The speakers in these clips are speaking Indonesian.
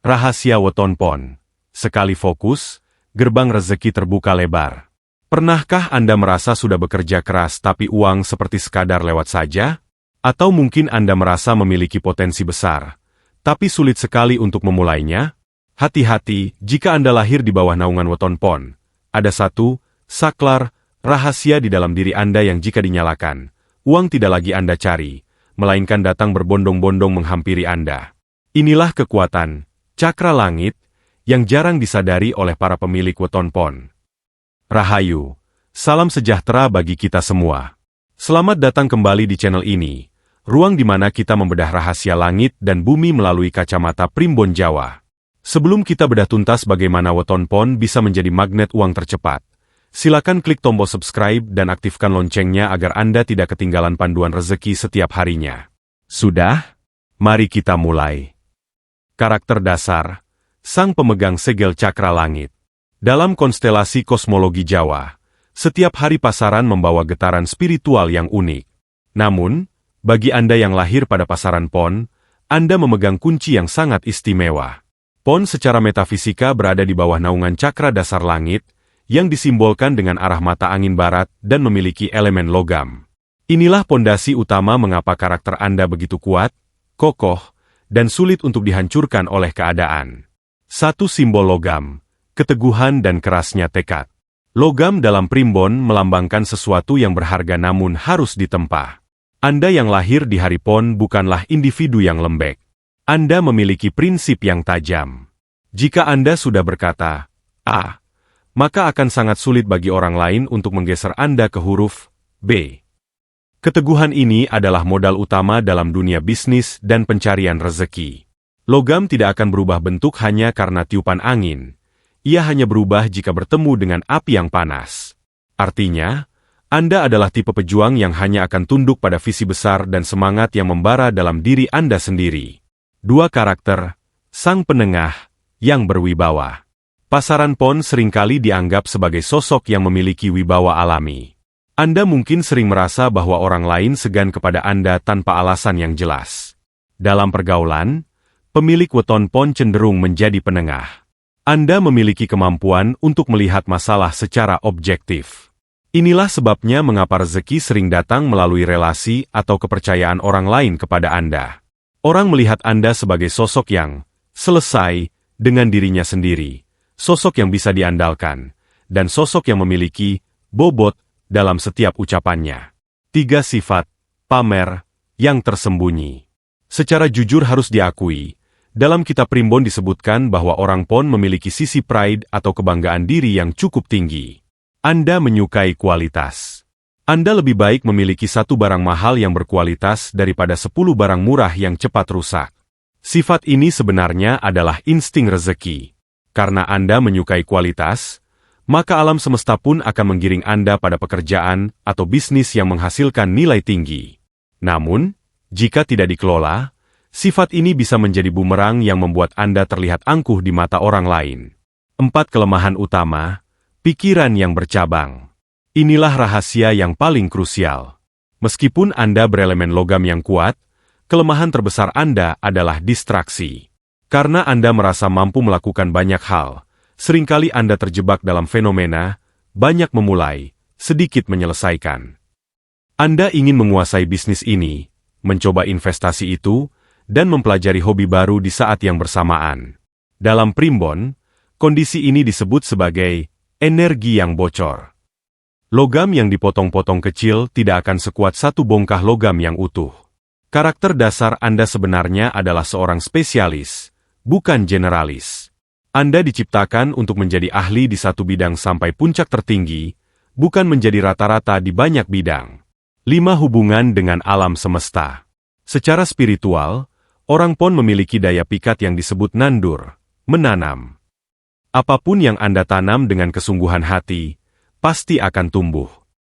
Rahasia weton pon. Sekali fokus, gerbang rezeki terbuka lebar. Pernahkah Anda merasa sudah bekerja keras tapi uang seperti sekadar lewat saja? Atau mungkin Anda merasa memiliki potensi besar, tapi sulit sekali untuk memulainya? Hati-hati, jika Anda lahir di bawah naungan weton pon. Ada satu saklar rahasia di dalam diri Anda yang jika dinyalakan, uang tidak lagi Anda cari, melainkan datang berbondong-bondong menghampiri Anda. Inilah kekuatan cakra langit yang jarang disadari oleh para pemilik weton pon. Rahayu, salam sejahtera bagi kita semua. Selamat datang kembali di channel ini, ruang di mana kita membedah rahasia langit dan bumi melalui kacamata primbon Jawa. Sebelum kita bedah tuntas bagaimana weton pon bisa menjadi magnet uang tercepat, silakan klik tombol subscribe dan aktifkan loncengnya agar Anda tidak ketinggalan panduan rezeki setiap harinya. Sudah? Mari kita mulai. Karakter dasar, sang pemegang segel cakra langit. Dalam konstelasi kosmologi Jawa, setiap hari pasaran membawa getaran spiritual yang unik. Namun, bagi Anda yang lahir pada pasaran pon, Anda memegang kunci yang sangat istimewa. Pon secara metafisika berada di bawah naungan cakra dasar langit, yang disimbolkan dengan arah mata angin barat dan memiliki elemen logam. Inilah pondasi utama mengapa karakter Anda begitu kuat, kokoh, dan sulit untuk dihancurkan oleh keadaan. Satu simbol logam, keteguhan dan kerasnya tekad. Logam dalam primbon melambangkan sesuatu yang berharga namun harus ditempa. Anda yang lahir di hari pon bukanlah individu yang lembek. Anda memiliki prinsip yang tajam. Jika Anda sudah berkata, A, maka akan sangat sulit bagi orang lain untuk menggeser Anda ke huruf B. Keteguhan ini adalah modal utama dalam dunia bisnis dan pencarian rezeki. Logam tidak akan berubah bentuk hanya karena tiupan angin. Ia hanya berubah jika bertemu dengan api yang panas. Artinya, Anda adalah tipe pejuang yang hanya akan tunduk pada visi besar dan semangat yang membara dalam diri Anda sendiri. Dua karakter, sang penengah, yang berwibawa. Pasaran pon seringkali dianggap sebagai sosok yang memiliki wibawa alami. Anda mungkin sering merasa bahwa orang lain segan kepada Anda tanpa alasan yang jelas. Dalam pergaulan, pemilik weton pon cenderung menjadi penengah. Anda memiliki kemampuan untuk melihat masalah secara objektif. Inilah sebabnya mengapa rezeki sering datang melalui relasi atau kepercayaan orang lain kepada Anda. Orang melihat Anda sebagai sosok yang selesai dengan dirinya sendiri, sosok yang bisa diandalkan, dan sosok yang memiliki bobot dalam setiap ucapannya. Tiga sifat pamer yang tersembunyi. Secara jujur harus diakui, dalam kitab primbon disebutkan bahwa orang pon memiliki sisi pride atau kebanggaan diri yang cukup tinggi. Anda menyukai kualitas. Anda lebih baik memiliki satu barang mahal yang berkualitas daripada 10 barang murah yang cepat rusak. Sifat ini sebenarnya adalah insting rezeki. Karena Anda menyukai kualitas, maka alam semesta pun akan menggiring Anda pada pekerjaan atau bisnis yang menghasilkan nilai tinggi. Namun, jika tidak dikelola, sifat ini bisa menjadi bumerang yang membuat Anda terlihat angkuh di mata orang lain. 4 kelemahan utama, pikiran yang bercabang. Inilah rahasia yang paling krusial. Meskipun Anda berelemen logam yang kuat, kelemahan terbesar Anda adalah distraksi. Karena Anda merasa mampu melakukan banyak hal, seringkali Anda terjebak dalam fenomena, banyak memulai, sedikit menyelesaikan. Anda ingin menguasai bisnis ini, mencoba investasi itu, dan mempelajari hobi baru di saat yang bersamaan. Dalam primbon, kondisi ini disebut sebagai energi yang bocor. Logam yang dipotong-potong kecil tidak akan sekuat satu bongkah logam yang utuh. Karakter dasar Anda sebenarnya adalah seorang spesialis, bukan generalis. Anda diciptakan untuk menjadi ahli di satu bidang sampai puncak tertinggi, bukan menjadi rata-rata di banyak bidang. 5 hubungan dengan alam semesta. Secara spiritual, orang pon memiliki daya pikat yang disebut nandur, menanam. Apapun yang Anda tanam dengan kesungguhan hati, pasti akan tumbuh.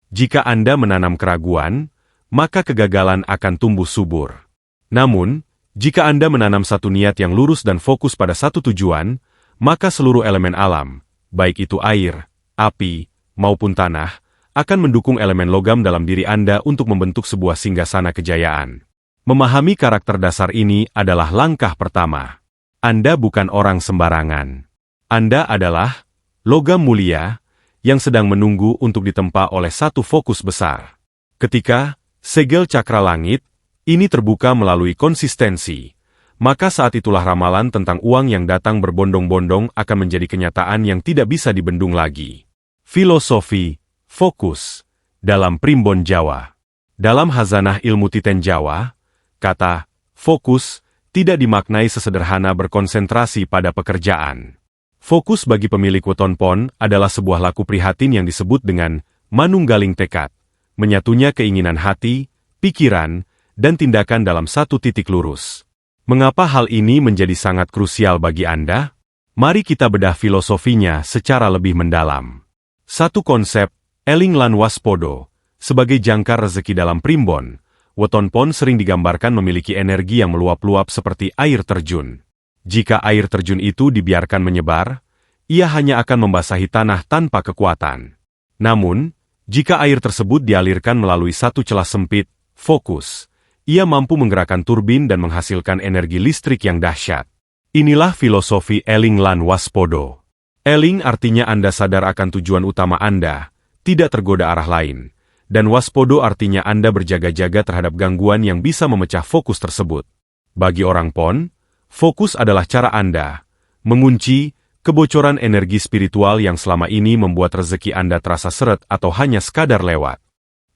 Jika Anda menanam keraguan, maka kegagalan akan tumbuh subur. Namun, jika Anda menanam satu niat yang lurus dan fokus pada satu tujuan, maka seluruh elemen alam, baik itu air, api, maupun tanah, akan mendukung elemen logam dalam diri Anda untuk membentuk sebuah singgasana kejayaan. Memahami karakter dasar ini adalah langkah pertama. Anda bukan orang sembarangan. Anda adalah logam mulia yang sedang menunggu untuk ditempa oleh satu fokus besar. Ketika segel cakra langit ini terbuka melalui konsistensi, maka saat itulah ramalan tentang uang yang datang berbondong-bondong akan menjadi kenyataan yang tidak bisa dibendung lagi. Filosofi fokus dalam primbon Jawa. Dalam Khazanah Ilmu Titen Jawa, kata fokus tidak dimaknai sesederhana berkonsentrasi pada pekerjaan. Fokus bagi pemilik weton pon adalah sebuah laku prihatin yang disebut dengan manunggaling tekad, menyatunya keinginan hati, pikiran, dan tindakan dalam satu titik lurus. Mengapa hal ini menjadi sangat krusial bagi Anda? Mari kita bedah filosofinya secara lebih mendalam. Satu konsep, eling lan waspodo, sebagai jangkar rezeki dalam primbon, weton pon sering digambarkan memiliki energi yang meluap-luap seperti air terjun. Jika air terjun itu dibiarkan menyebar, ia hanya akan membasahi tanah tanpa kekuatan. Namun, jika air tersebut dialirkan melalui satu celah sempit, fokus, ia mampu menggerakkan turbin dan menghasilkan energi listrik yang dahsyat. Inilah filosofi eling lan waspodo. Eling artinya Anda sadar akan tujuan utama Anda, tidak tergoda arah lain, dan waspodo artinya Anda berjaga-jaga terhadap gangguan yang bisa memecah fokus tersebut. Bagi orang pon, fokus adalah cara Anda mengunci kebocoran energi spiritual yang selama ini membuat rezeki Anda terasa seret atau hanya sekadar lewat.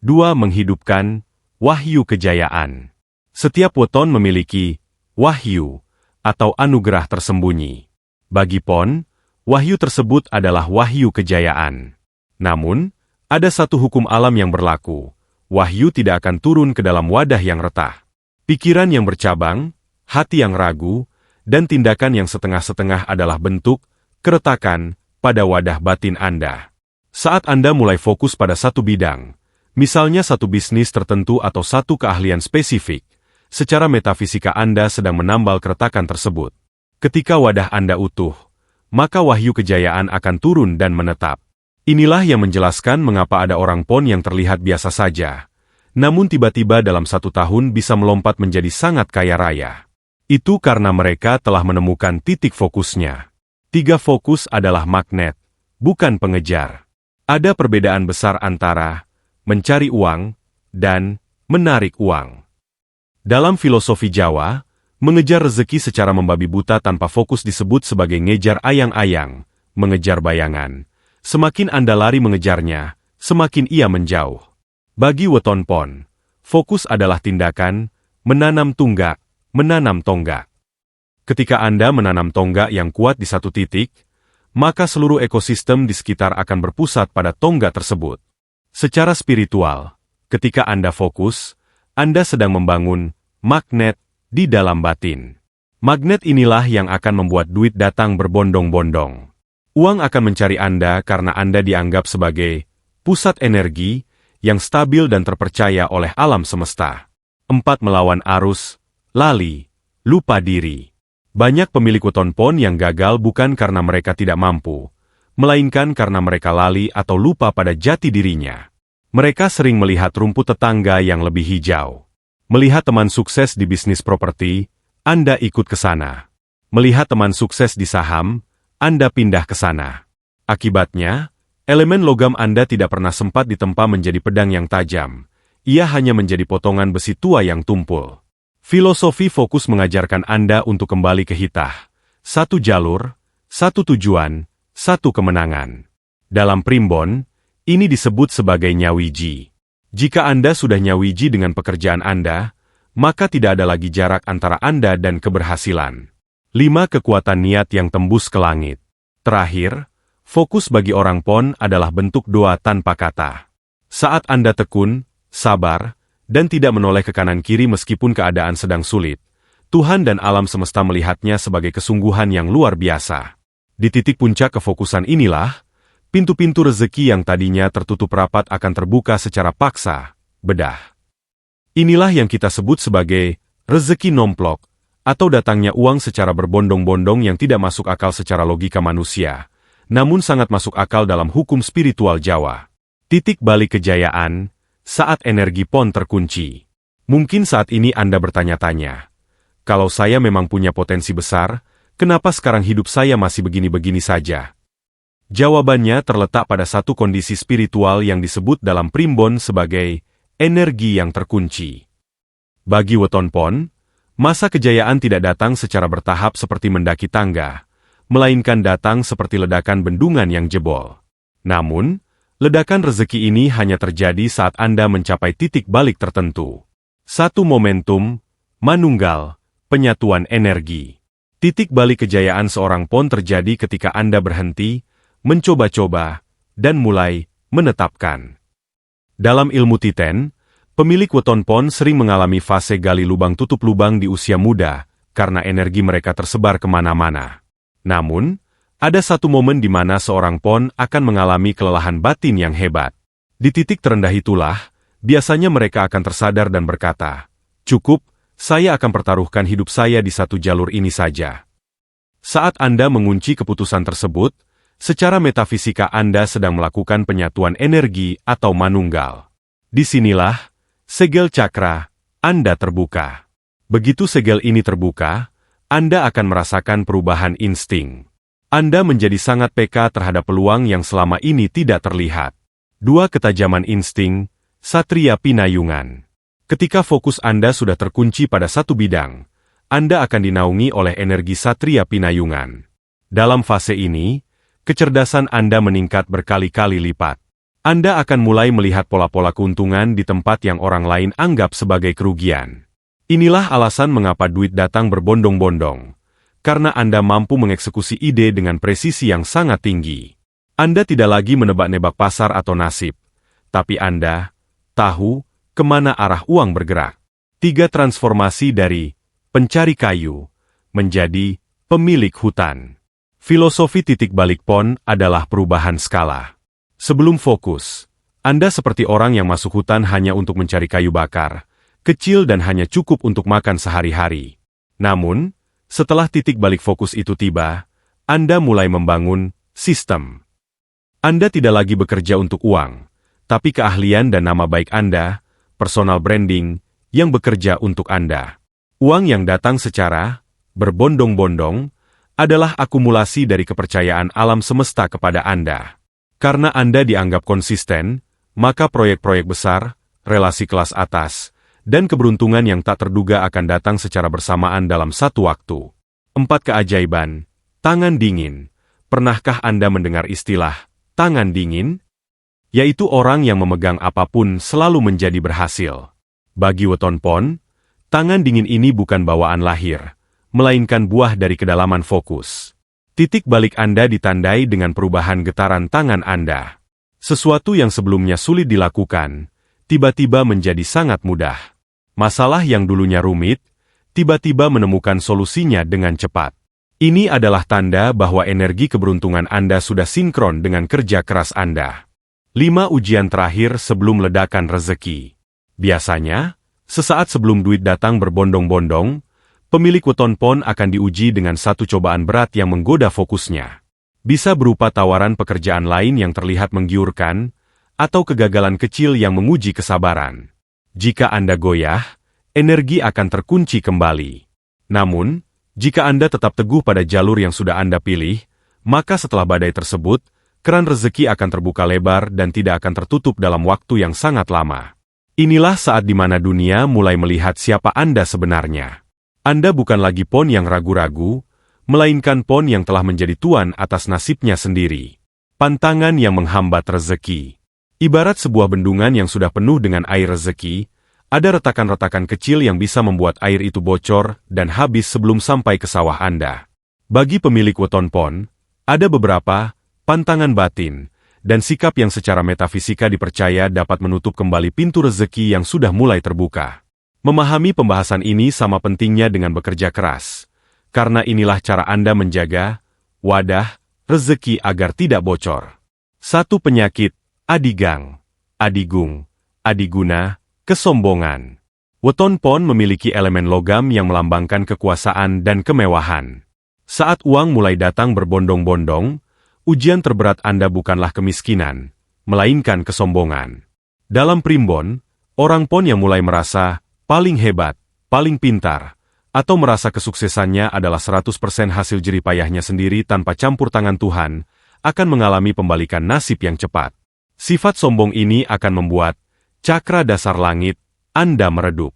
2. Menghidupkan wahyu kejayaan. Setiap weton memiliki wahyu atau anugerah tersembunyi. Bagi pon, wahyu tersebut adalah wahyu kejayaan. Namun, ada satu hukum alam yang berlaku. Wahyu tidak akan turun ke dalam wadah yang retah. Pikiran yang bercabang, hati yang ragu, dan tindakan yang setengah-setengah adalah bentuk keretakan pada wadah batin Anda. Saat Anda mulai fokus pada satu bidang, misalnya satu bisnis tertentu atau satu keahlian spesifik, secara metafisika Anda sedang menambal keretakan tersebut. Ketika wadah Anda utuh, maka wahyu kejayaan akan turun dan menetap. Inilah yang menjelaskan mengapa ada orang pon yang terlihat biasa saja, namun tiba-tiba dalam 1 tahun bisa melompat menjadi sangat kaya raya. Itu karena mereka telah menemukan titik fokusnya. 3. Fokus adalah magnet, bukan pengejar. Ada perbedaan besar antara mencari uang dan menarik uang. Dalam filosofi Jawa, mengejar rezeki secara membabi buta tanpa fokus disebut sebagai ngejar ayang-ayang, mengejar bayangan. Semakin Anda lari mengejarnya, semakin ia menjauh. Bagi weton pon, fokus adalah tindakan menanam tunggak, menanam tonggak. Ketika Anda menanam tonggak yang kuat di satu titik, maka seluruh ekosistem di sekitar akan berpusat pada tonggak tersebut. Secara spiritual, ketika Anda fokus, Anda sedang membangun magnet di dalam batin. Magnet inilah yang akan membuat duit datang berbondong-bondong. Uang akan mencari Anda karena Anda dianggap sebagai pusat energi yang stabil dan terpercaya oleh alam semesta. 4. Melawan arus, lali, lupa diri. Banyak pemilik weton pon yang gagal bukan karena mereka tidak mampu, melainkan karena mereka lali atau lupa pada jati dirinya. Mereka sering melihat rumput tetangga yang lebih hijau. Melihat teman sukses di bisnis properti, Anda ikut ke sana. Melihat teman sukses di saham, Anda pindah ke sana. Akibatnya, elemen logam Anda tidak pernah sempat ditempa menjadi pedang yang tajam. Ia hanya menjadi potongan besi tua yang tumpul. Filosofi fokus mengajarkan Anda untuk kembali ke hitah. Satu jalur, satu tujuan, satu kemenangan. Dalam primbon, ini disebut sebagai nyawiji. Jika Anda sudah nyawiji dengan pekerjaan Anda, maka tidak ada lagi jarak antara Anda dan keberhasilan. 5. Kekuatan niat yang tembus ke langit. Terakhir, fokus bagi orang pon adalah bentuk doa tanpa kata. Saat Anda tekun, sabar, dan tidak menoleh ke kanan-kiri meskipun keadaan sedang sulit, Tuhan dan alam semesta melihatnya sebagai kesungguhan yang luar biasa. Di titik puncak kefokusan inilah, pintu-pintu rezeki yang tadinya tertutup rapat akan terbuka secara paksa, bedah. Inilah yang kita sebut sebagai rezeki nomplok, atau datangnya uang secara berbondong-bondong yang tidak masuk akal secara logika manusia, namun sangat masuk akal dalam hukum spiritual Jawa. Titik balik kejayaan, saat energi pon terkunci. Mungkin saat ini Anda bertanya-tanya, kalau saya memang punya potensi besar, kenapa sekarang hidup saya masih begini-begini saja? Jawabannya terletak pada satu kondisi spiritual yang disebut dalam primbon sebagai energi yang terkunci. Bagi Weton Pon, masa kejayaan tidak datang secara bertahap seperti mendaki tangga, melainkan datang seperti ledakan bendungan yang jebol. Namun, ledakan rezeki ini hanya terjadi saat Anda mencapai titik balik tertentu. Satu momentum, manunggal, penyatuan energi. Titik balik kejayaan seorang Pon terjadi ketika Anda berhenti, mencoba-coba, dan mulai menetapkan. Dalam ilmu Titen, pemilik Weton Pon sering mengalami fase gali lubang tutup lubang di usia muda, karena energi mereka tersebar kemana-mana. Namun, ada satu momen di mana seorang Pon akan mengalami kelelahan batin yang hebat. Di titik terendah itulah, biasanya mereka akan tersadar dan berkata, "Cukup, saya akan pertaruhkan hidup saya di satu jalur ini saja." Saat Anda mengunci keputusan tersebut, secara metafisika Anda sedang melakukan penyatuan energi atau manunggal. Disinilah, segel cakra Anda terbuka. Begitu segel ini terbuka, Anda akan merasakan perubahan insting. Anda menjadi sangat peka terhadap peluang yang selama ini tidak terlihat. Dua ketajaman insting, Satria Pinayungan. Ketika fokus Anda sudah terkunci pada satu bidang, Anda akan dinaungi oleh energi Satria Pinayungan. Dalam fase ini, kecerdasan Anda meningkat berkali-kali lipat. Anda akan mulai melihat pola-pola keuntungan di tempat yang orang lain anggap sebagai kerugian. Inilah alasan mengapa duit datang berbondong-bondong. Karena Anda mampu mengeksekusi ide dengan presisi yang sangat tinggi. Anda tidak lagi menebak-nebak pasar atau nasib. Tapi Anda tahu kemana arah uang bergerak. 3 transformasi dari pencari kayu menjadi pemilik hutan. Filosofi titik balik Pon adalah perubahan skala. Sebelum fokus, Anda seperti orang yang masuk hutan hanya untuk mencari kayu bakar, kecil dan hanya cukup untuk makan sehari-hari. Namun, setelah titik balik fokus itu tiba, Anda mulai membangun sistem. Anda tidak lagi bekerja untuk uang, tapi keahlian dan nama baik Anda, personal branding, yang bekerja untuk Anda. Uang yang datang secara berbondong-bondong adalah akumulasi dari kepercayaan alam semesta kepada Anda. Karena Anda dianggap konsisten, maka proyek-proyek besar, relasi kelas atas, dan keberuntungan yang tak terduga akan datang secara bersamaan dalam satu waktu. 4 keajaiban, tangan dingin. Pernahkah Anda mendengar istilah tangan dingin? Yaitu orang yang memegang apapun selalu menjadi berhasil. Bagi Weton Pon, tangan dingin ini bukan bawaan lahir, melainkan buah dari kedalaman fokus. Titik balik Anda ditandai dengan perubahan getaran tangan Anda. Sesuatu yang sebelumnya sulit dilakukan, tiba-tiba menjadi sangat mudah. Masalah yang dulunya rumit, tiba-tiba menemukan solusinya dengan cepat. Ini adalah tanda bahwa energi keberuntungan Anda sudah sinkron dengan kerja keras Anda. 5 ujian terakhir sebelum ledakan rezeki. Biasanya, sesaat sebelum duit datang berbondong-bondong, pemilik Weton Pon akan diuji dengan satu cobaan berat yang menggoda fokusnya. Bisa berupa tawaran pekerjaan lain yang terlihat menggiurkan, atau kegagalan kecil yang menguji kesabaran. Jika Anda goyah, energi akan terkunci kembali. Namun, jika Anda tetap teguh pada jalur yang sudah Anda pilih, maka setelah badai tersebut, keran rezeki akan terbuka lebar dan tidak akan tertutup dalam waktu yang sangat lama. Inilah saat di mana dunia mulai melihat siapa Anda sebenarnya. Anda bukan lagi Pon yang ragu-ragu, melainkan Pon yang telah menjadi tuan atas nasibnya sendiri. Pantangan yang menghambat rezeki. Ibarat sebuah bendungan yang sudah penuh dengan air rezeki, ada retakan-retakan kecil yang bisa membuat air itu bocor dan habis sebelum sampai ke sawah Anda. Bagi pemilik Weton Pon, ada beberapa pantangan batin dan sikap yang secara metafisika dipercaya dapat menutup kembali pintu rezeki yang sudah mulai terbuka. Memahami pembahasan ini sama pentingnya dengan bekerja keras, karena inilah cara Anda menjaga wadah rezeki agar tidak bocor. 1 penyakit, adigang, adigung, adiguna, kesombongan. Weton Pon memiliki elemen logam yang melambangkan kekuasaan dan kemewahan. Saat uang mulai datang berbondong-bondong, ujian terberat Anda bukanlah kemiskinan, melainkan kesombongan. Dalam primbon, orang Pon yang mulai merasa paling hebat, paling pintar, atau merasa kesuksesannya adalah 100% hasil jeripayahnya sendiri tanpa campur tangan Tuhan, akan mengalami pembalikan nasib yang cepat. Sifat sombong ini akan membuat cakra dasar langit Anda meredup.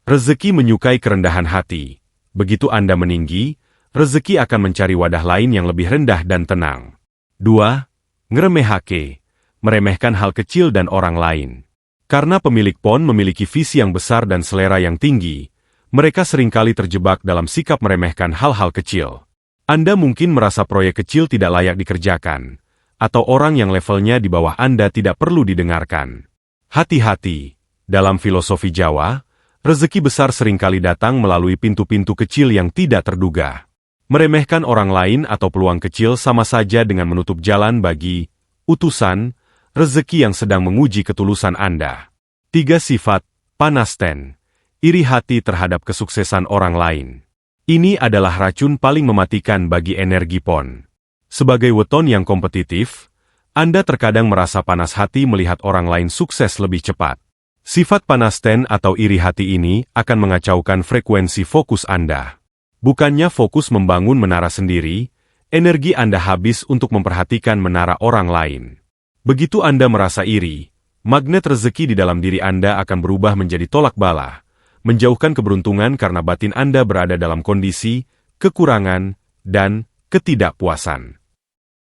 Rezeki menyukai kerendahan hati. Begitu Anda meninggi, rezeki akan mencari wadah lain yang lebih rendah dan tenang. 2. Ngeremehake. Meremehkan hal kecil dan orang lain. Karena pemilik pon memiliki visi yang besar dan selera yang tinggi, mereka seringkali terjebak dalam sikap meremehkan hal-hal kecil. Anda mungkin merasa proyek kecil tidak layak dikerjakan, atau orang yang levelnya di bawah Anda tidak perlu didengarkan. Hati-hati, dalam filosofi Jawa, rezeki besar seringkali datang melalui pintu-pintu kecil yang tidak terduga. Meremehkan orang lain atau peluang kecil sama saja dengan menutup jalan bagi utusan rezeki yang sedang menguji ketulusan Anda. 3. Sifat panasten. Iri hati terhadap kesuksesan orang lain. Ini adalah racun paling mematikan bagi energi pon. Sebagai weton yang kompetitif, Anda terkadang merasa panas hati melihat orang lain sukses lebih cepat. Sifat panasten atau iri hati ini akan mengacaukan frekuensi fokus Anda. Bukannya fokus membangun menara sendiri, energi Anda habis untuk memperhatikan menara orang lain. Begitu Anda merasa iri, magnet rezeki di dalam diri Anda akan berubah menjadi tolak bala, menjauhkan keberuntungan karena batin Anda berada dalam kondisi kekurangan dan ketidakpuasan.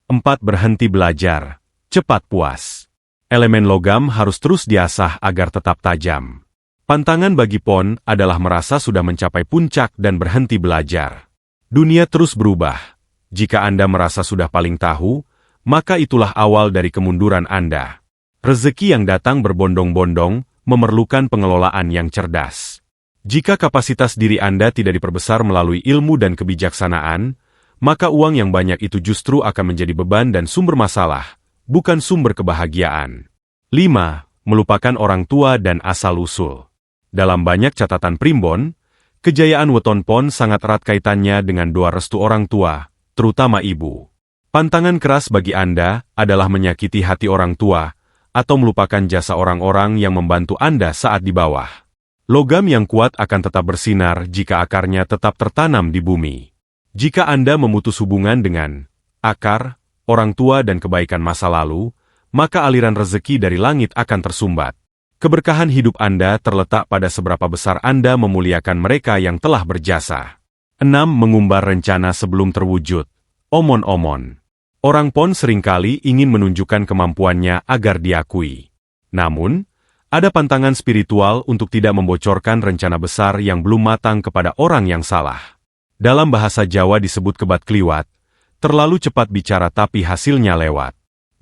4. Berhenti belajar. Cepat puas. Elemen logam harus terus diasah agar tetap tajam. Pantangan bagi pon adalah merasa sudah mencapai puncak dan berhenti belajar. Dunia terus berubah. Jika Anda merasa sudah paling tahu, maka itulah awal dari kemunduran Anda. Rezeki yang datang berbondong-bondong memerlukan pengelolaan yang cerdas. Jika kapasitas diri Anda tidak diperbesar melalui ilmu dan kebijaksanaan, maka uang yang banyak itu justru akan menjadi beban dan sumber masalah, bukan sumber kebahagiaan. 5. Melupakan orang tua dan asal-usul. Dalam banyak catatan primbon, kejayaan weton pon sangat erat kaitannya dengan doa restu orang tua, terutama ibu. Pantangan keras bagi Anda adalah menyakiti hati orang tua, atau melupakan jasa orang-orang yang membantu Anda saat di bawah. Logam yang kuat akan tetap bersinar jika akarnya tetap tertanam di bumi. Jika Anda memutus hubungan dengan akar, orang tua dan kebaikan masa lalu, maka aliran rezeki dari langit akan tersumbat. Keberkahan hidup Anda terletak pada seberapa besar Anda memuliakan mereka yang telah berjasa. 6. Mengumbar rencana sebelum terwujud. Omon-omon. Orang pon seringkali ingin menunjukkan kemampuannya agar diakui. Namun, ada pantangan spiritual untuk tidak membocorkan rencana besar yang belum matang kepada orang yang salah. Dalam bahasa Jawa disebut kebat kliwat, terlalu cepat bicara tapi hasilnya lewat.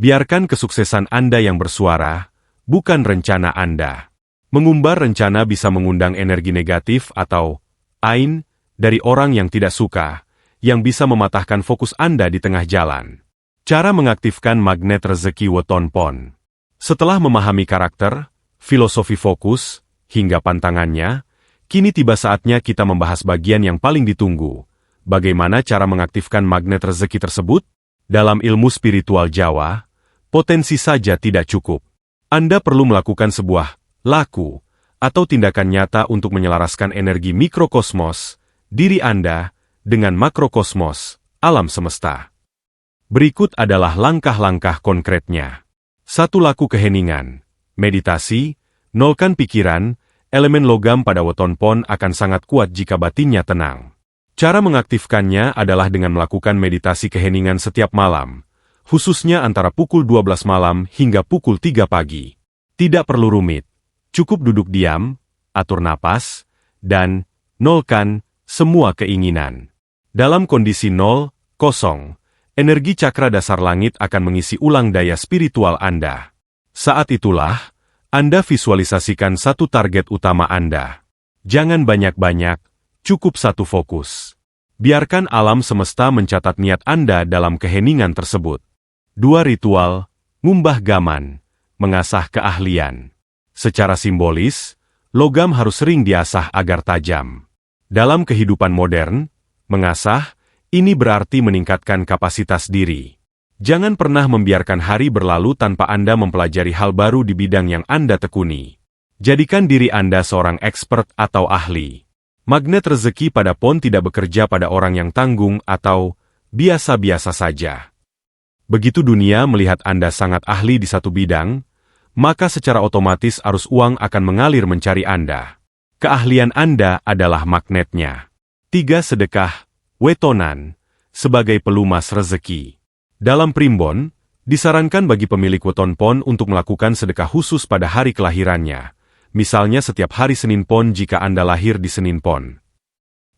Biarkan kesuksesan Anda yang bersuara, bukan rencana Anda. Mengumbar rencana bisa mengundang energi negatif atau ain dari orang yang tidak suka, yang bisa mematahkan fokus Anda di tengah jalan. Cara mengaktifkan magnet rezeki weton pon. Setelah memahami karakter, filosofi fokus, hingga pantangannya, kini tiba saatnya kita membahas bagian yang paling ditunggu. Bagaimana cara mengaktifkan magnet rezeki tersebut? Dalam ilmu spiritual Jawa, potensi saja tidak cukup. Anda perlu melakukan sebuah laku atau tindakan nyata untuk menyelaraskan energi mikrokosmos, diri Anda, dengan makrokosmos, alam semesta. Berikut adalah langkah-langkah konkretnya. 1. Laku keheningan. Meditasi, nolkan pikiran, elemen logam pada weton pon akan sangat kuat jika batinnya tenang. Cara mengaktifkannya adalah dengan melakukan meditasi keheningan setiap malam, khususnya antara pukul 12 malam hingga pukul 3 pagi. Tidak perlu rumit, cukup duduk diam, atur napas, dan nolkan semua keinginan. Dalam kondisi 0, kosong, energi cakra dasar langit akan mengisi ulang daya spiritual Anda. Saat itulah, Anda visualisasikan satu target utama Anda. Jangan banyak-banyak, cukup satu fokus. Biarkan alam semesta mencatat niat Anda dalam keheningan tersebut. 2. Ritual, ngumbah gaman, mengasah keahlian. Secara simbolis, logam harus sering diasah agar tajam. Dalam kehidupan modern, mengasah, ini berarti meningkatkan kapasitas diri. Jangan pernah membiarkan hari berlalu tanpa Anda mempelajari hal baru di bidang yang Anda tekuni. Jadikan diri Anda seorang expert atau ahli. Magnet rezeki pada pon tidak bekerja pada orang yang tanggung atau biasa-biasa saja. Begitu dunia melihat Anda sangat ahli di satu bidang, maka secara otomatis arus uang akan mengalir mencari Anda. Keahlian Anda adalah magnetnya. 3. Sedekah, wetonan, sebagai pelumas rezeki. Dalam primbon, disarankan bagi pemilik weton pon untuk melakukan sedekah khusus pada hari kelahirannya. Misalnya setiap hari Senin Pon jika Anda lahir di Senin Pon.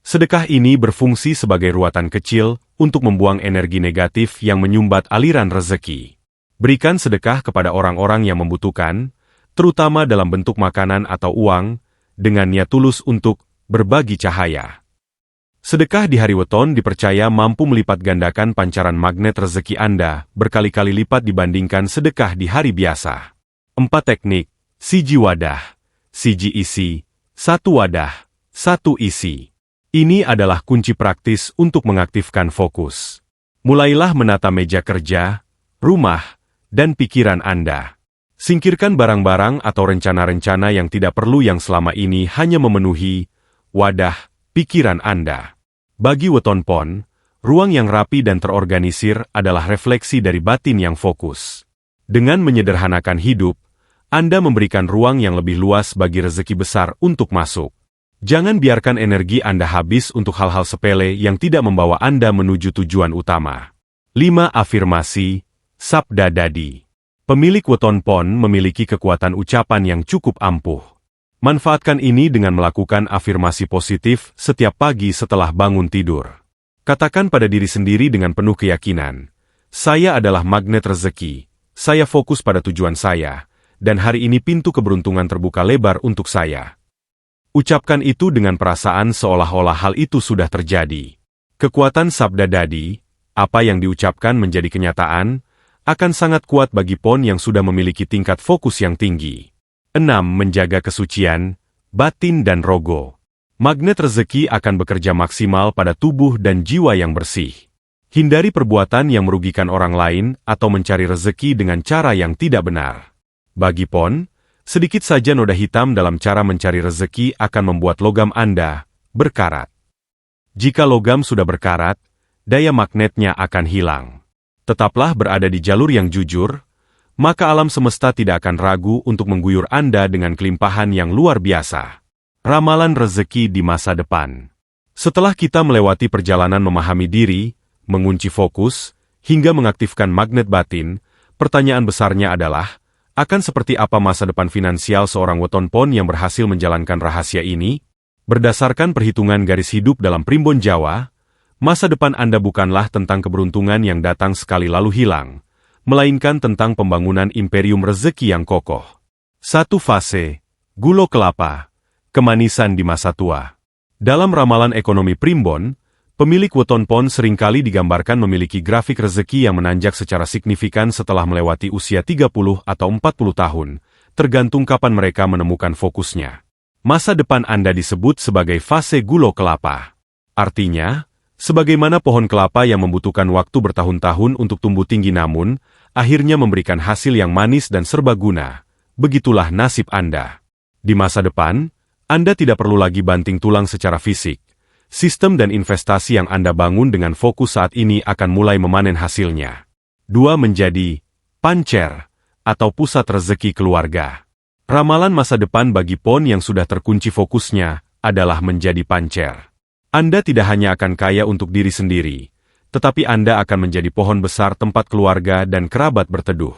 Sedekah ini berfungsi sebagai ruatan kecil untuk membuang energi negatif yang menyumbat aliran rezeki. Berikan sedekah kepada orang-orang yang membutuhkan, terutama dalam bentuk makanan atau uang, dengan niat tulus untuk berbagi cahaya. Sedekah di hari weton dipercaya mampu melipat gandakan pancaran magnet rezeki Anda berkali-kali lipat dibandingkan sedekah di hari biasa. 4. Teknik, siji wadah. Siji isi, satu wadah, satu isi. Ini adalah kunci praktis untuk mengaktifkan fokus. Mulailah menata meja kerja, rumah, dan pikiran Anda. Singkirkan barang-barang atau rencana-rencana yang tidak perlu yang selama ini hanya memenuhi wadah pikiran Anda. Bagi weton pon, ruang yang rapi dan terorganisir adalah refleksi dari batin yang fokus. Dengan menyederhanakan hidup, Anda memberikan ruang yang lebih luas bagi rezeki besar untuk masuk. Jangan biarkan energi Anda habis untuk hal-hal sepele yang tidak membawa Anda menuju tujuan utama. 5. Afirmasi, sabda dadi. Pemilik weton pon memiliki kekuatan ucapan yang cukup ampuh. Manfaatkan ini dengan melakukan afirmasi positif setiap pagi setelah bangun tidur. Katakan pada diri sendiri dengan penuh keyakinan, saya adalah magnet rezeki, saya fokus pada tujuan saya, dan hari ini pintu keberuntungan terbuka lebar untuk saya. Ucapkan itu dengan perasaan seolah-olah hal itu sudah terjadi. Kekuatan sabda dadi, apa yang diucapkan menjadi kenyataan, akan sangat kuat bagi pon yang sudah memiliki tingkat fokus yang tinggi. 6. Menjaga kesucian, batin dan rogo. Magnet rezeki akan bekerja maksimal pada tubuh dan jiwa yang bersih. Hindari perbuatan yang merugikan orang lain atau mencari rezeki dengan cara yang tidak benar. Bagi pon, sedikit saja noda hitam dalam cara mencari rezeki akan membuat logam Anda berkarat. Jika logam sudah berkarat, daya magnetnya akan hilang. Tetaplah berada di jalur yang jujur, maka alam semesta tidak akan ragu untuk mengguyur Anda dengan kelimpahan yang luar biasa. Ramalan rezeki di masa depan. Setelah kita melewati perjalanan memahami diri, mengunci fokus, hingga mengaktifkan magnet batin, pertanyaan besarnya adalah, akan seperti apa masa depan finansial seorang weton pon yang berhasil menjalankan rahasia ini? Berdasarkan perhitungan garis hidup dalam primbon Jawa, masa depan Anda bukanlah tentang keberuntungan yang datang sekali lalu hilang, melainkan tentang pembangunan imperium rezeki yang kokoh. 1. Fase, gulo kelapa, kemanisan di masa tua. Dalam ramalan ekonomi primbon, pemilik weton pon seringkali digambarkan memiliki grafik rezeki yang menanjak secara signifikan setelah melewati usia 30 atau 40 tahun, tergantung kapan mereka menemukan fokusnya. Masa depan Anda disebut sebagai fase gulo kelapa. Artinya, sebagaimana pohon kelapa yang membutuhkan waktu bertahun-tahun untuk tumbuh tinggi namun, akhirnya memberikan hasil yang manis dan serbaguna, begitulah nasib Anda. Di masa depan, Anda tidak perlu lagi banting tulang secara fisik. Sistem dan investasi yang Anda bangun dengan fokus saat ini akan mulai memanen hasilnya. 2. Menjadi pancer atau pusat rezeki keluarga. Ramalan masa depan bagi pon yang sudah terkunci fokusnya adalah menjadi pancer. Anda tidak hanya akan kaya untuk diri sendiri, tetapi Anda akan menjadi pohon besar tempat keluarga dan kerabat berteduh.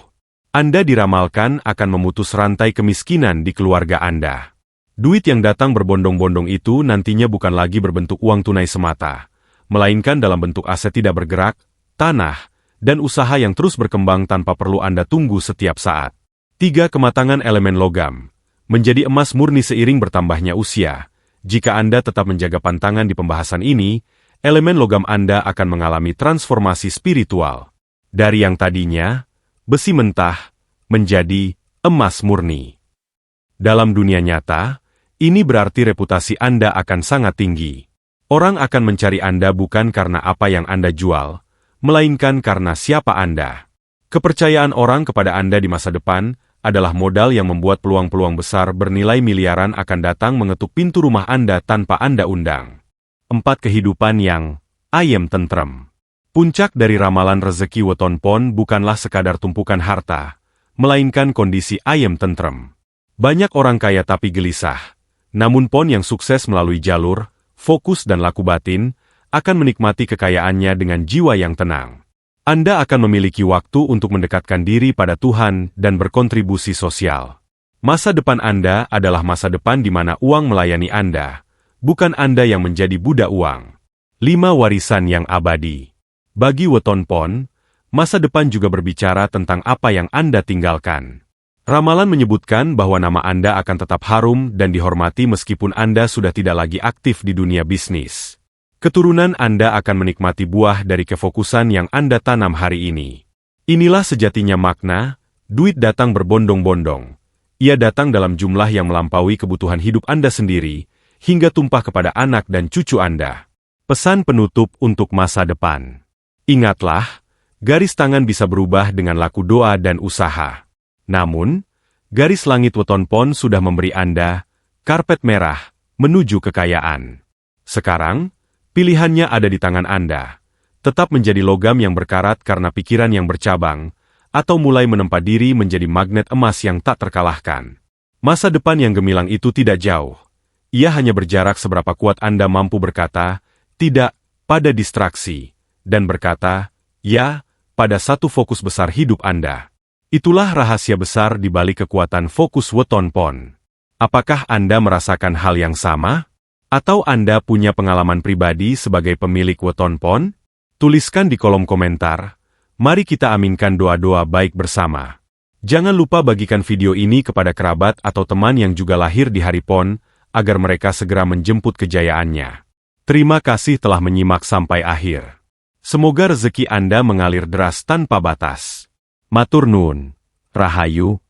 Anda diramalkan akan memutus rantai kemiskinan di keluarga Anda. Duit yang datang berbondong-bondong itu nantinya bukan lagi berbentuk uang tunai semata, melainkan dalam bentuk aset tidak bergerak, tanah, dan usaha yang terus berkembang tanpa perlu Anda tunggu setiap saat. 3. Kematangan elemen logam. Menjadi emas murni seiring bertambahnya usia. Jika Anda tetap menjaga pantangan di pembahasan ini, elemen logam Anda akan mengalami transformasi spiritual. Dari yang tadinya, besi mentah, menjadi emas murni. Dalam dunia nyata, ini berarti reputasi Anda akan sangat tinggi. Orang akan mencari Anda bukan karena apa yang Anda jual, melainkan karena siapa Anda. Kepercayaan orang kepada Anda di masa depan adalah modal yang membuat peluang-peluang besar bernilai miliaran akan datang mengetuk pintu rumah Anda tanpa Anda undang. 4. Kehidupan yang ayem tentrem. Puncak dari ramalan rezeki weton pon bukanlah sekadar tumpukan harta, melainkan kondisi ayem tentrem. Banyak orang kaya tapi gelisah. Namun pon yang sukses melalui jalur, fokus dan laku batin, akan menikmati kekayaannya dengan jiwa yang tenang. Anda akan memiliki waktu untuk mendekatkan diri pada Tuhan dan berkontribusi sosial. Masa depan Anda adalah masa depan di mana uang melayani Anda, bukan Anda yang menjadi budak uang. 5. Warisan yang abadi. Bagi weton pon, masa depan juga berbicara tentang apa yang Anda tinggalkan. Ramalan menyebutkan bahwa nama Anda akan tetap harum dan dihormati meskipun Anda sudah tidak lagi aktif di dunia bisnis. Keturunan Anda akan menikmati buah dari kefokusan yang Anda tanam hari ini. Inilah sejatinya makna, duit datang berbondong-bondong. Ia datang dalam jumlah yang melampaui kebutuhan hidup Anda sendiri, hingga tumpah kepada anak dan cucu Anda. Pesan penutup untuk masa depan. Ingatlah, garis tangan bisa berubah dengan laku doa dan usaha. Namun, garis langit weton pon sudah memberi Anda karpet merah menuju kekayaan. Sekarang, pilihannya ada di tangan Anda. Tetap menjadi logam yang berkarat karena pikiran yang bercabang, atau mulai menempa diri menjadi magnet emas yang tak terkalahkan. Masa depan yang gemilang itu tidak jauh. Ia hanya berjarak seberapa kuat Anda mampu berkata, tidak, pada distraksi, dan berkata, ya, pada satu fokus besar hidup Anda. Itulah rahasia besar di balik kekuatan fokus weton pon. Apakah Anda merasakan hal yang sama? Atau Anda punya pengalaman pribadi sebagai pemilik weton pon? Tuliskan di kolom komentar. Mari kita aminkan doa-doa baik bersama. Jangan lupa bagikan video ini kepada kerabat atau teman yang juga lahir di hari pon, agar mereka segera menjemput kejayaannya. Terima kasih telah menyimak sampai akhir. Semoga rezeki Anda mengalir deras tanpa batas. Matur nuwun. Rahayu.